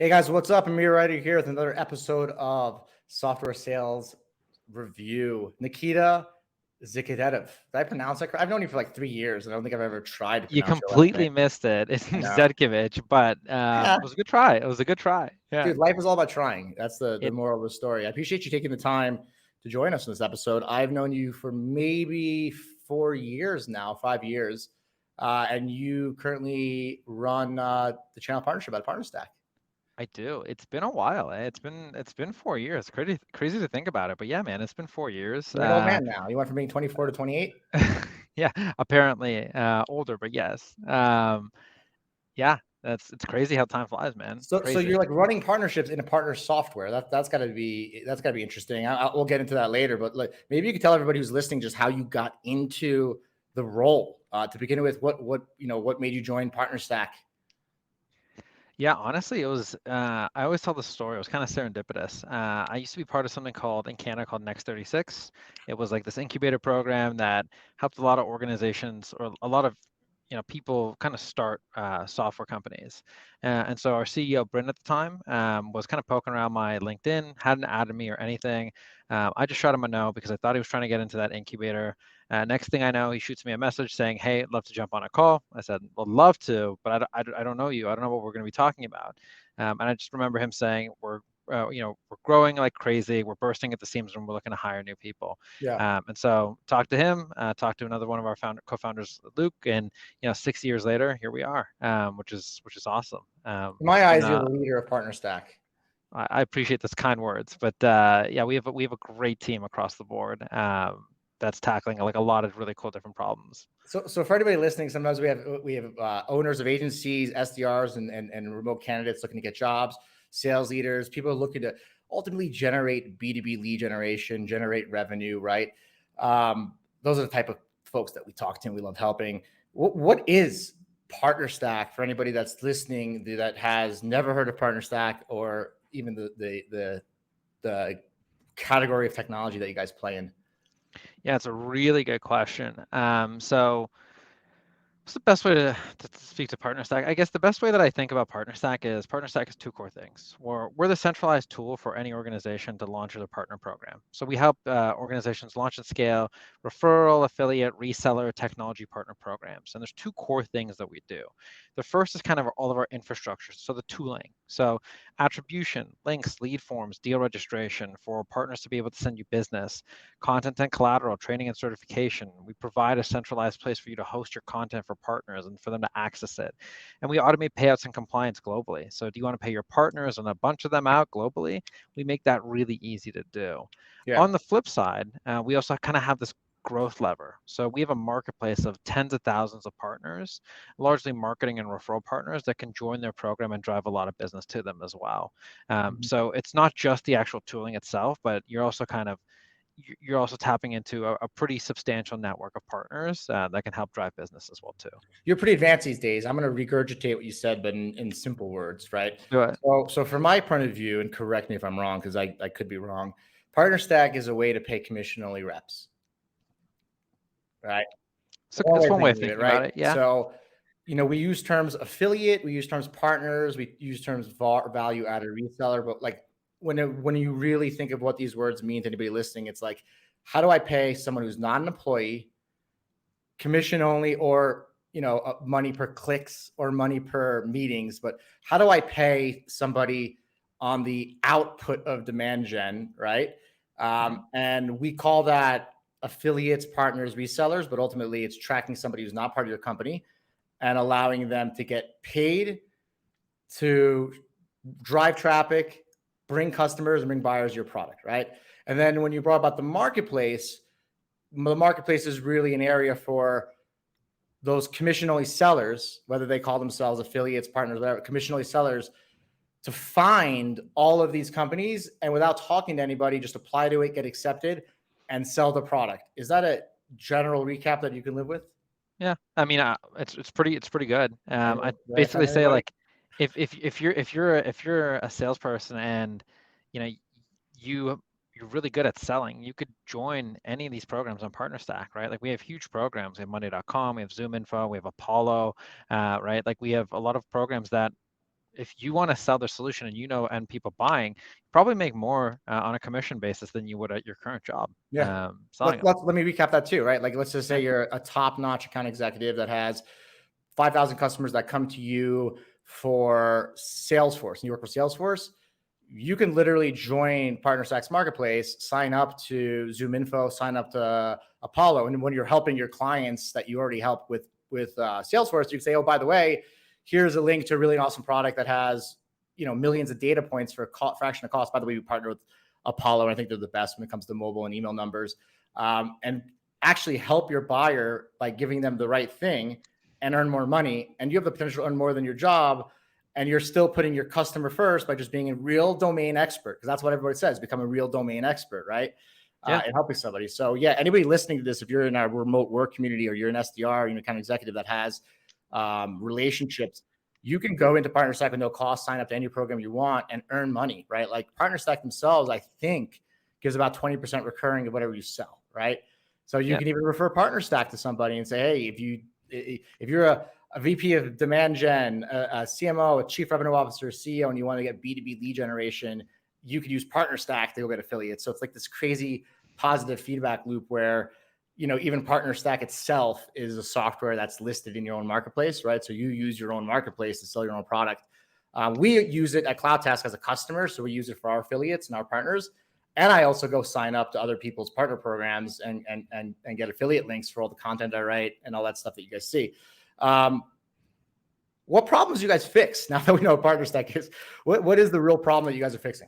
Hey guys, what's up? Amir right here with another episode of Software Sales Review. Nikita Zhitkevich. Did I pronounce that correct? I've known you for like 3 years, and I don't think I've ever tried to You pronounce your last name. completely missed it. It's I know. Zedkovich, but Yeah. it was a good try. It was a good try. Yeah. Dude, life is all about trying. That's the It, moral of the story. I appreciate you taking the time to join us in this episode. I've known you for maybe 4 years now, 5 years, and you currently run the channel partnership at PartnerStack. I do. It's been a while. It's been 4 years. Crazy to think about it, but yeah, man, it's been 4 years. You're an old man now. You went from being 24 to 28. Yeah, apparently older, but yes. Yeah, it's crazy how time flies, man. So Crazy. you're like running partnerships in a partner software. That's got to be interesting. We'll get into that later, but like maybe you could tell everybody who's listening just how you got into the role to begin with. What made you join PartnerStack? Yeah, honestly, it was. I always tell the story. It was kind of serendipitous. I used to be part of something called in Canada called Next 36. It was like this incubator program that helped a lot of organizations or a lot of people kind of start software companies. And so our CEO, Bryn, at the time, was kind of poking around my LinkedIn, hadn't added me or anything. I just shot him a no because I thought he was trying to get into that incubator. Next thing I know, he shoots me a message saying, "Hey, I'd love to jump on a call." I said, "Well, love to, but I don't know you. I don't know what we're going to be talking about." And I just remember him saying, we're growing like crazy. We're bursting at the seams, and we're looking to hire new people." Yeah. And so talked to him, talked to another one of our co-founders, Luke, and 6 years later, here we are, which is awesome. In my It's been eyes, you're the leader of PartnerStack. I appreciate those kind words, but yeah, we have a great team across the board that's tackling like a lot of really cool different problems. So for anybody listening, sometimes we have owners of agencies, SDRs, and remote candidates looking to get jobs, sales leaders, people looking to ultimately generate B2B lead generation, generate revenue, right? Those are the type of folks that we talk to and we love helping. What is PartnerStack for anybody that's listening that has never heard of PartnerStack or even the category of technology that you guys play in? Yeah, it's a really good question. So what's the best way to speak to PartnerStack? I guess the best way that I think about PartnerStack is two core things. We're the centralized tool for any organization to launch their partner program. So we help organizations launch and scale referral, affiliate, reseller, technology partner programs. And there's two core things that we do. The first is kind of all of our infrastructure, so the tooling. So attribution, links, lead forms, deal registration for partners to be able to send you business, content and collateral, training and certification. We provide a centralized place for you to host your content for partners and for them to access it. And we automate payouts and compliance globally. So do you want to pay your partners and a bunch of them out globally? We make that really easy to do. Yeah. On the flip side, we also kind of have this growth lever. So we have a marketplace of tens of thousands of partners, largely marketing and referral partners that can join their program and drive a lot of business to them as well. So it's not just the actual tooling itself, but you're also tapping into a pretty substantial network of partners that can help drive business as well too. You're pretty advanced these days. I'm going to regurgitate what you said, but in simple words, right? Do it. So from my point of view, and correct me if I'm wrong, because I could be wrong, PartnerStack is a way to pay commission-only reps, right? So One that's way of one way of thinking of it, thinking about right? it. Yeah. So, we use terms affiliate, we use terms partners, we use terms value-added reseller, but like when you really think of what these words mean to anybody listening, it's like, how do I pay someone who's not an employee, commission only, or money per clicks or money per meetings, but how do I pay somebody on the output of demand gen, right? And we call that affiliates, partners, resellers, but ultimately it's tracking somebody who's not part of your company and allowing them to get paid to drive traffic, bring customers, and bring buyers your product, right? And then when you brought about the marketplace is really an area for those commission-only sellers, whether they call themselves affiliates, partners, whatever, commission-only sellers, to find all of these companies and without talking to anybody, just apply to it, get accepted, and sell the product. Is that a general recap that you can live with? Yeah. I mean, it's pretty good. I Did I offend basically say anybody? like, if you're a salesperson and you know you're really good at selling, you could join any of these programs on PartnerStack, right? Like we have huge programs. We have Monday.com, we have Zoom Info, we have Apollo, right? Like we have a lot of programs that if you want to sell their solution and people buying, you probably make more on a commission basis than you would at your current job. Yeah. Selling them. Let me recap that too, right? Like, let's just say Yeah. you're a top-notch account executive that has 5,000 customers that come to you for Salesforce, and you work for Salesforce. You can literally join PartnerStack's marketplace, sign up to ZoomInfo, sign up to Apollo, and when you're helping your clients that you already help with Salesforce, you can say, "Oh, by the way, here's a link to a really awesome product that has millions of data points for a fraction of cost." By the way, we partner with Apollo, and I think they're the best when it comes to mobile and email numbers, and actually help your buyer by giving them the right thing and earn more money. And you have the potential to earn more than your job, and you're still putting your customer first by just being a real domain expert, because that's what everybody says: become a real domain expert, right? Yeah. And helping somebody. So yeah, anybody listening to this, if you're in our remote work community or you're an SDR, you're an account executive that has relationships, you can go into PartnerStack with no cost, sign up to any program you want, and earn money, right? Like PartnerStack themselves, I think, gives about 20% recurring of whatever you sell, right? So you can even refer PartnerStack to somebody and say, hey, if you're a VP of demand gen, a CMO, a chief revenue officer, CEO, and you want to get B2B lead generation, you could use PartnerStack to go get affiliates. So it's like this crazy positive feedback loop where, even PartnerStack itself is a software that's listed in your own marketplace, right? So you use your own marketplace to sell your own product. We use it at CloudTask as a customer, so we use it for our affiliates and our partners. And I also go sign up to other people's partner programs and get affiliate links for all the content I write and all that stuff that you guys see. What problems do you guys fix now that we know what PartnerStack is? What is the real problem that you guys are fixing?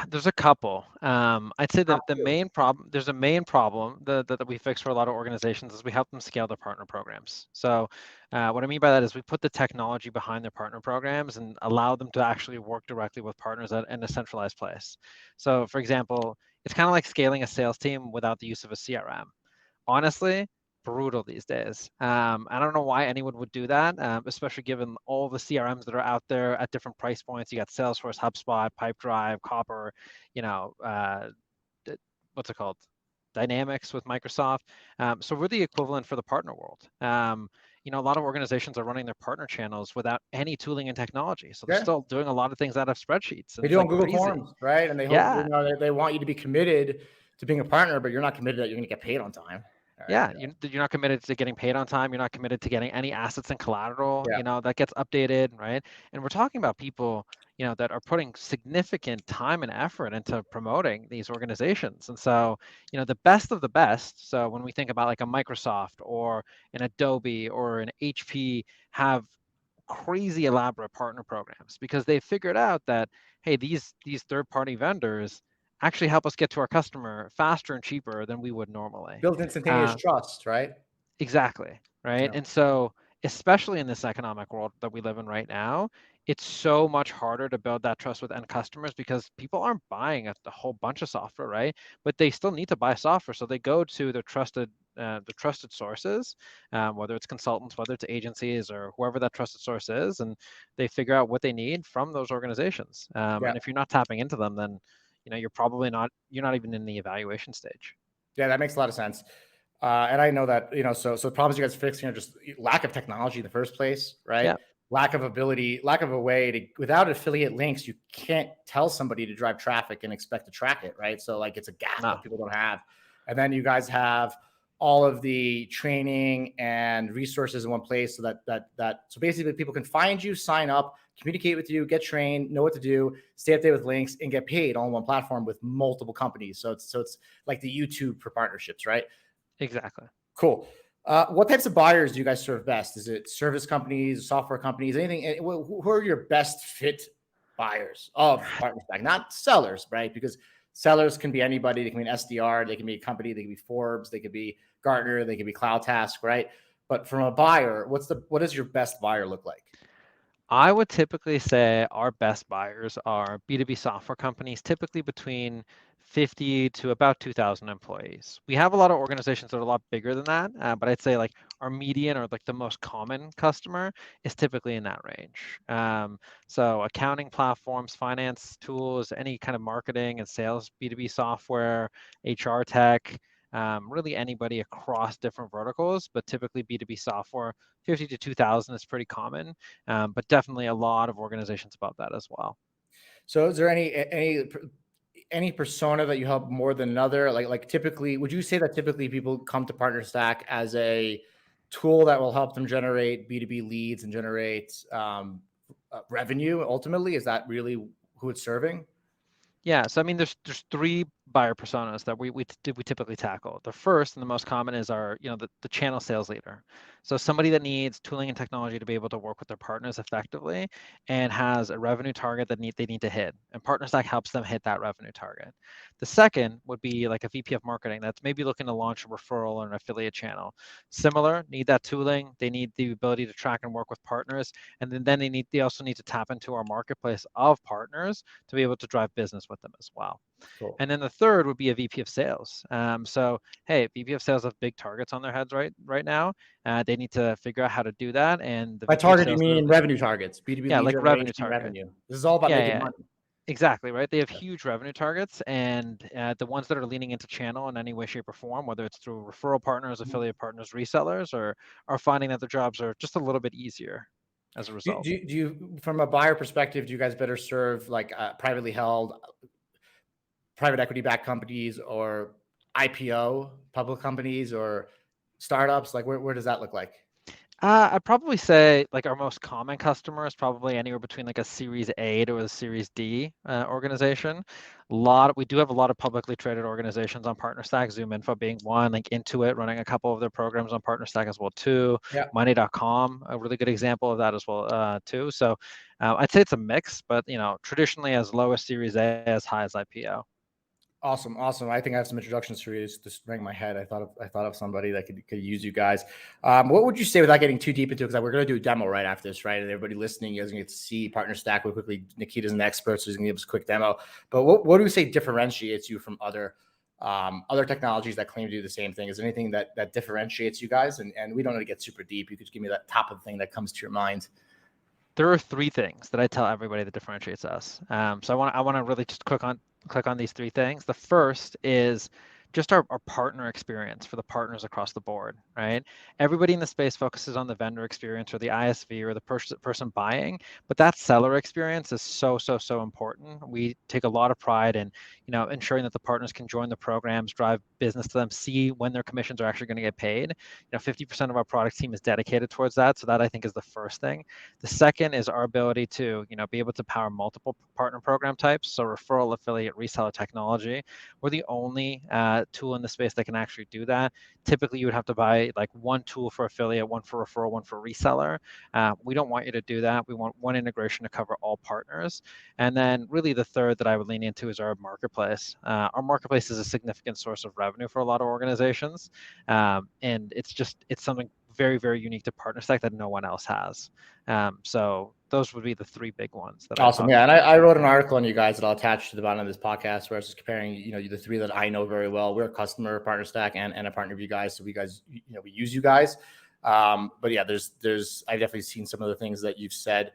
There's a couple. I'd say that there's a main problem that we fix for a lot of organizations is we help them scale their partner programs. So what I mean by that is we put the technology behind their partner programs and allow them to actually work directly with partners in a centralized place. So for example, it's kind of like scaling a sales team without the use of a CRM. Honestly, brutal these days. I don't know why anyone would do that, especially given all the CRMs that are out there at different price points. You got Salesforce, HubSpot, Pipedrive, Copper, what's it called? Dynamics with Microsoft. So we're the equivalent for the partner world. A lot of organizations are running their partner channels without any tooling and technology. So they're still doing a lot of things out of spreadsheets. They do on Google Forms, right? And they hope, they want you to be committed to being a partner, but you're not committed that you're going to get paid on time. Right? Yeah, you're not committed to getting paid on time. You're not committed to getting any assets and collateral, that gets updated, right? And we're talking about people, that are putting significant time and effort into promoting these organizations. And so, the best of the best. So when we think about like a Microsoft or an Adobe or an HP have crazy elaborate partner programs because they figured out that, hey, these third-party vendors actually help us get to our customer faster and cheaper than we would normally. Build instantaneous trust, right? Exactly, right? And so, especially in this economic world that we live in right now, it's so much harder to build that trust with end customers because people aren't buying a whole bunch of software, right? But they still need to buy software, so they go to the trusted sources, whether it's consultants, whether it's agencies, or whoever that trusted source is, and they figure out what they need from those organizations. And if you're not tapping into them, then you're not even in the evaluation stage. Yeah, that makes a lot of sense. And I know that, so the problems you guys are fixing are just lack of technology in the first place, right? Yeah. Lack of a way to, without affiliate links, you can't tell somebody to drive traffic and expect to track it, right? So like it's a gap that people don't have. And then you guys have all of the training and resources in one place so so basically people can find you, sign up, communicate with you, get trained, know what to do, stay updated with links, and get paid all on one platform with multiple companies. So it's like the YouTube for partnerships, right? Exactly. Cool. What types of buyers do you guys serve best? Is it service companies, software companies, anything? Who are your best fit buyers of PartnerStack? Not sellers, right? Because sellers can be anybody. They can be an SDR, they can be a company, they can be Forbes, they could be Gartner, they could be CloudTask, right? But from a buyer, what does your best buyer look like? I would typically say our best buyers are B2B software companies, typically between 50 to about 2,000 employees. We have a lot of organizations that are a lot bigger than that, but I'd say like our median or like the most common customer is typically in that range. So accounting platforms, finance tools, any kind of marketing and sales, B2B software, HR tech, really anybody across different verticals, but typically B2B software, 50 to 2,000 is pretty common, but definitely a lot of organizations above that as well. So is there any persona that you help more than another? Like typically, would you say that typically people come to PartnerStack as a tool that will help them generate B2B leads and generate revenue ultimately? Is that really who it's serving? Yeah, so I mean, there's three buyer personas that we typically tackle. The first and the most common is our, the channel sales leader. So somebody that needs tooling and technology to be able to work with their partners effectively and has a revenue target that they need to hit, and PartnerStack helps them hit that revenue target. The second would be like a VP of marketing that's maybe looking to launch a referral or an affiliate channel. Similar, need that tooling. They need the ability to track and work with partners, and then they also need to tap into our marketplace of partners to be able to drive business with them as well. Cool. And then the third would be a VP of sales. So, hey, VP of sales have big targets on their heads right now. They need to figure out how to do that. And the By VP of target, you sales, mean revenue targets, B2B yeah, lead like revenue generation, target. revenue. This is all about Yeah, making yeah, money. exactly, right? They have huge revenue targets, and the ones that are leaning into channel in any way, shape, or form, whether it's through referral partners, affiliate partners, resellers, or are finding that their jobs are just a little bit easier as a result. Do you, from a buyer perspective, do you guys better serve like privately held, private equity backed companies or IPO public companies or startups? Like where does that look like? I'd probably say like our most common customer is probably anywhere between like a Series A to a Series D organization. We do have a lot of publicly traded organizations on PartnerStack, ZoomInfo being one, like Intuit running a couple of their programs on PartnerStack as well too. Yeah. Money.com, a really good example of that as well too. So I'd say it's a mix, but traditionally as low as Series A, as high as IPO. Awesome. Awesome. I think I have some introductions for you. Just rang my head. I thought of somebody that could use you guys. What would you say without getting too deep into it? Because we're going to do a demo right after this, right? And everybody listening is going to get to see PartnerStack real quickly. Nikita's an expert, so he's going to give us a quick demo. But what do we say differentiates you from other technologies that claim to do the same thing? Is there anything that differentiates you guys? And we don't need to get super deep. You could just give me that top of the thing that comes to your mind. There are three things that I tell everybody that differentiates us. So I want to really just click on these three things. The first is just our partner experience for the partners across the board, right? Everybody in the space focuses on the vendor experience or the ISV or the person buying, but that seller experience is so important. We take a lot of pride in, ensuring that the partners can join the programs, drive business to them, see when their commissions are actually going to get paid. 50% of our product team is dedicated towards that. So that I think is the first thing. The second is our ability to, be able to power multiple partner program types. So referral, affiliate, reseller technology. We're the only tool in the space that can actually do that. Typically, you would have to buy like one tool for affiliate, one for referral, one for reseller. We don't want you to do that. We want one integration to cover all partners. And then really the third that I would lean into is our marketplace. Our marketplace is a significant source of revenue for a lot of organizations. And it's something very unique to PartnerStack that no one else has. So those would be the three big ones that I Awesome. talk Yeah. And about. I wrote an article on you guys that I'll attach to the bottom of this podcast where I was just comparing, the three that I know very well. We're a customer of PartnerStack and a partner of you guys. So we guys, we use you guys. But yeah, I've definitely seen some of the things that you've said.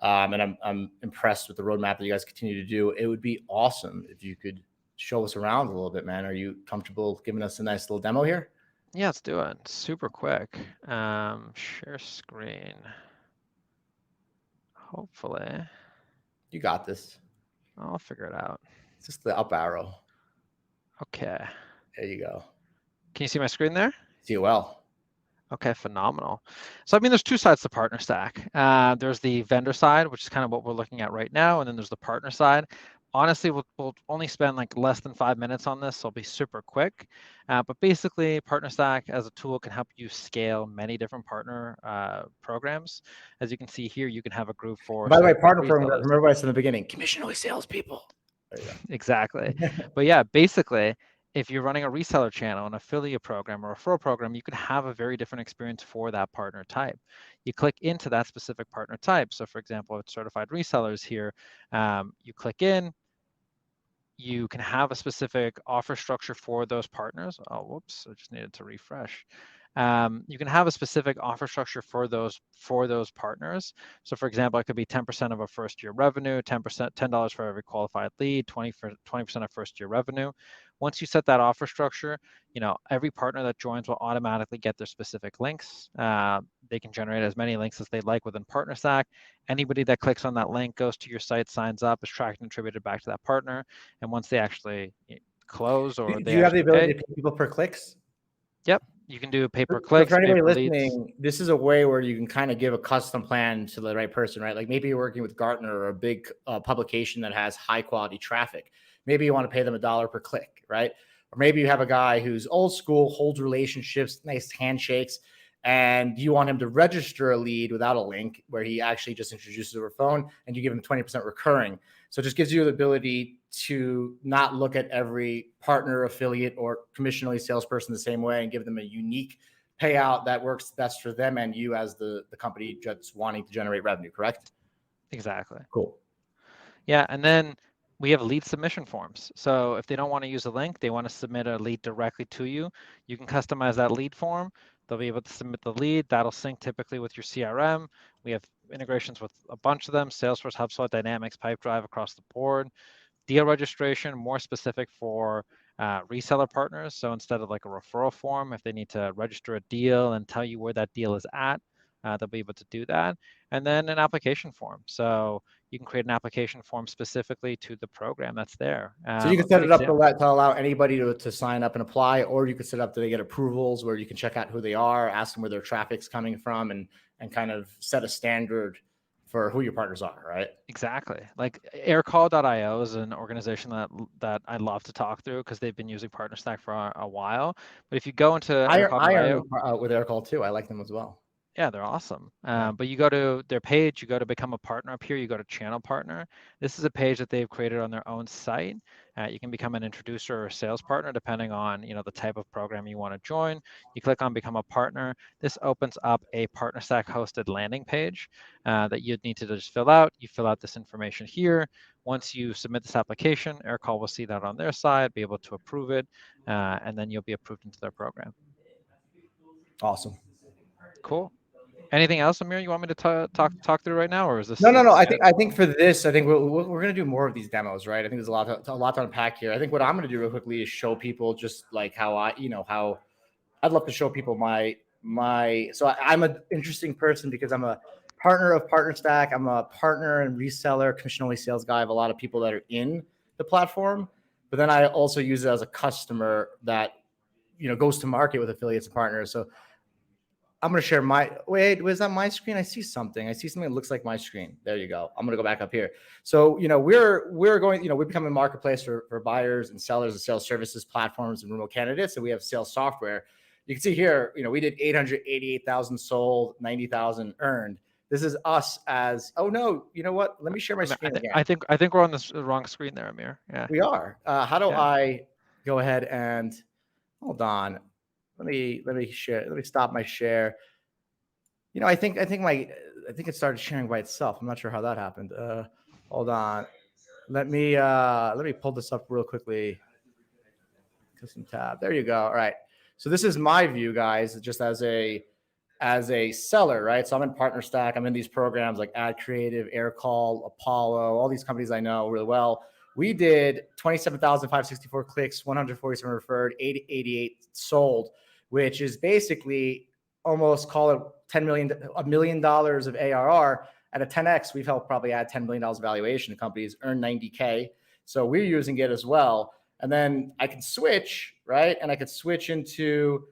And I'm impressed with the roadmap that you guys continue to do. It would be awesome if you could show us around a little bit, man. Are you comfortable giving us a nice little demo here? Yeah, let's do it. Super quick. Share screen. Hopefully. You got this. I'll figure it out. It's just the up arrow. Okay. There you go. Can you see my screen there? See you well. Okay, phenomenal. So, I mean, there's two sides to PartnerStack. There's the vendor side, which is kind of what we're looking at right now, and then there's the partner side. Honestly, we'll only spend like less than 5 minutes on this, so it'll be super quick. But basically, PartnerStack as a tool can help you scale many different partner programs. As you can see here, you can have a group for By the way, certified partner program, resellers. remember I said in the beginning, commission only salespeople. There you go. Exactly. But yeah, basically, if you're running a reseller channel, an affiliate program, or a referral program, you can have a very different experience for that partner type. You click into that specific partner type. So for example, with certified resellers here, you click in, you can have a specific offer structure for those partners. Oh, whoops, I just needed to refresh. You can have a specific offer structure for those partners. So for example, it could be 10% of a first year revenue, $10 for every qualified lead, 20% of first year revenue. Once you set that offer structure, every partner that joins will automatically get their specific links. They can generate as many links as they like within PartnerStack. Anybody that clicks on that link, goes to your site, signs up, is tracked and attributed back to that partner. And once they actually close or Do they you have the actually ability pay, to pay people per clicks? yep, you can do pay per So for clicks, pay anybody per leads. listening, this is a way where you can kind of give a custom plan to the right person, right? Like maybe you're working with Gartner or a big publication that has high quality traffic. Maybe you want to pay them $1 per click, right? Or maybe you have a guy who's old school, holds relationships, nice handshakes, and you want him to register a lead without a link where he actually just introduces over phone and you give him 20% recurring. So it just gives you the ability to not look at every partner, affiliate, or commissionally salesperson the same way and give them a unique payout that works best for them and you as the company just wanting to generate revenue, correct? Exactly. Cool. Yeah, and then we have lead submission forms. So if they don't want to use a link, they want to submit a lead directly to you, you can customize that lead form. They'll be able to submit the lead. That'll sync typically with your CRM. We have integrations with a bunch of them: Salesforce, HubSpot, Dynamics, Pipedrive, across the board. Deal registration, more specific for reseller partners. So instead of like a referral form, if they need to register a deal and tell you where that deal is at, they'll be able to do that. And then an application form. So you can create an application form specifically to the program that's there. So you A can set good it up to example. allow anybody to sign up and apply, or you could set up to they get approvals where you can check out who they are, ask them where their traffic's coming from, and kind of set a standard for who your partners are, right? Exactly. Like aircall.io is an organization that I love to talk through because they've been using PartnerStack for a while. But if you go into I earn aircall.io, with Aircall too. I like them as well. yeah, they're awesome. Yeah. But you go to their page, you go to become a partner up here, you go to channel partner. This is a page that they've created on their own site. You can become an introducer or a sales partner depending on the type of program you want to join. You click on become a partner. This opens up a PartnerStack hosted landing page that you'd need to just fill out. You fill out this information here. Once you submit this application, Aircall will see that on their side, be able to approve it, and then you'll be approved into their program. Awesome. Cool. Anything else, Amir, you want me to talk through right now, or is this? No. I think for this, I think we're going to do more of these demos, right? I think there's a lot to unpack here. I think what I'm going to do real quickly is show people just like how how I'd love to show people so I'm an interesting person because I'm a partner of PartnerStack. I'm a partner and reseller, commission only sales guy. I have a lot of people that are in the platform, but then I also use it as a customer that goes to market with affiliates and partners. So I'm going to share was that my screen? I see something that looks like my screen. There you go. I'm going to go back up here. So, we're going, we become a marketplace for buyers and sellers of sales services, platforms, and remote candidates. And we have sales software. You can see here, we did 888,000 sold, 90,000 earned. This is us as, oh no, you know what? Let me share my screen again. I think we're on the wrong screen there, Amir. Yeah. We are. How do I go ahead and hold on? Let me share. Let me stop my share. I think it started sharing by itself. I'm not sure how that happened. Hold on. Let me pull this up real quickly. Custom tab. There you go. All right. So this is my view, guys, just as a seller, right? So I'm in PartnerStack. I'm in these programs like Ad Creative, Aircall, Apollo, all these companies I know really well. We did 27,564 clicks, 147 referred, 88 sold, which is basically almost call it $1 million of ARR. At a 10x, we've helped probably add $10 million valuation to companies, earn 90K. So we're using it as well. And then I can switch, right? And I could switch into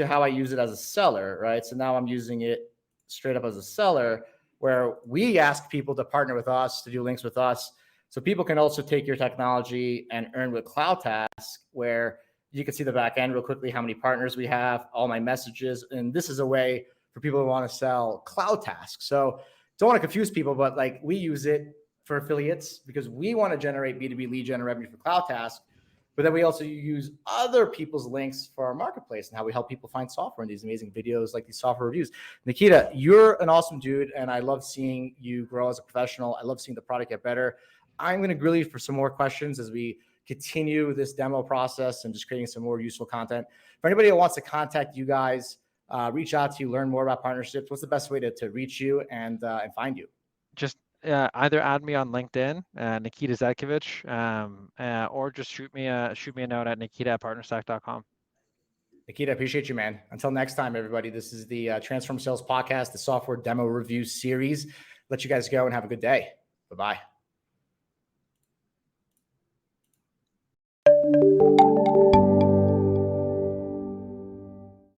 how I use it as a seller, right? So now I'm using it straight up as a seller, where we ask people to partner with us, to do links with us. So people can also take your technology and earn with CloudTask, where you can see the back end real quickly, how many partners we have, all my messages. And this is a way for people who want to sell CloudTask. So don't want to confuse people, but like we use it for affiliates because we want to generate B2B lead gen revenue for CloudTask. But then we also use other people's links for our marketplace and how we help people find software in these amazing videos like these software reviews. Nikita, you're an awesome dude, and I love seeing you grow as a professional. I love seeing the product get better. I'm going to grill you for some more questions as we continue this demo process and just creating some more useful content. For anybody that wants to contact you guys, reach out to you, learn more about partnerships, what's the best way to reach you and find you? Just either add me on LinkedIn, Nikita Zhitkevich, or just shoot me a note at nikita@partnerstack.com. Nikita, appreciate you, man. Until next time, everybody. This is the Transform Sales Podcast, the software demo review series. Let you guys go and have a good day. Bye-bye.